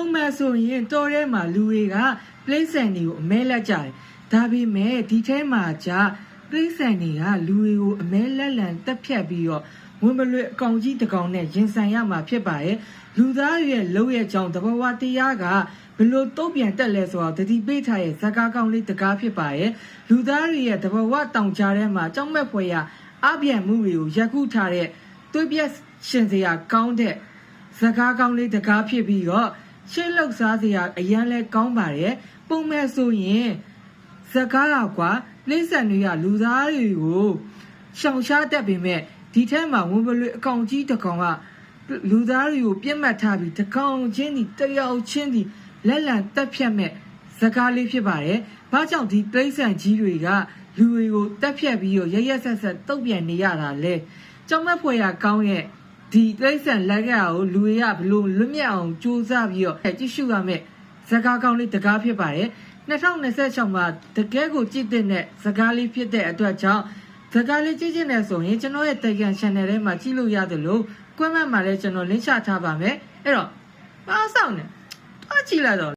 ပုံမှန်ဆိုရင်တော်ထဲမှာလူတွေကပလိဆန်တွေကိုအမဲလက်ကြတယ်ဒါပေမဲ့ဒီထဲမှာじゃပလိဆန်တွေကလူတွေကိုအမဲလက်လန်တက်ဖြတ်ပြီးတော့ဝင်မလွယ်အကောင်ကြီးတကောင်နဲ့ရင်ဆိုင်ရမှာဖြစ်ပါရဲ့လူသားရဲ့လုံရဲ့ကြောင့်တဘဝတရားကဘလို့တုံ့ပြန်တက်လဲဆိုတော့တတိပိထားရဲ့ဇကာကောင်လေးတကားဖြစ်ပါရဲ့လူသားရဲ့တဘဝတောင်ကြားထဲမှာကြောက်မဲ့ဖွယ်ရအပြန်မှုတွေကိုရက်ခုထားတဲ့သွေးပြက်ရှင်စရာကောင်းတဲ့ဇကာကောင်လေးတကားဖြစ်ပြီးတော့ရှေ့လောက်စားစရာအရန်လဲကောင်းပါတယ်ပုံမဲ့ဆိုရင်ဇကားကွာလိမ့်ဆန်တွေကလူသားတွေကိုရှောင်ရှားတတ်ပေမဲ့ဒီထဲမှာဝင်ပလွေအကောင်ကြီးတကောင်ကလူသားတွေကိုပြတ်မှတ်ထားပြီးတကောင်ချင်းဒီတယောက်ချင်းဒီလက်လံတက်ဖြတ်မဲ့ဇကားလေးဖြစ်ပါတယ်။ဘာကြောင့်ဒီတိရစ္ဆာန်ကြီးတွေကလူတွေကိုတက်ဖြတ်ပြီးတော့ရရက်ဆက်ဆက်တုတ်ပြန်နေရတာလဲ။ကြောင်မက်ဖွယ်ရကောင်းရဲ့ဒီတိရစ္ဆာန်လက်ကကိုလူတွေကဘလို့လွတ်မြောက်အောင်စူးစမ်းပြီးတော့ကြည့်ရှုရမယ်ဇကားကောင်းလေးတကားဖြစ်ပါတယ်။2026မှာတကယ်ကိုကြည့်တဲ့ဇကားလေးဖြစ်တဲ့အတွက်ကြောင့်ဇကားလေးကြည့်ချင်တယ်ဆိုရင်ကျွန်တော်ရဲ့ Telegram Channel ထဲမှာကြည့်လို့ရတယ်လို့ကွန်းမန့်မှာလည်းကျွန်တော်လင်းချထားပါမယ်အဲ့တော့အားဆောင်နေအားကြည့်လိုက်တော့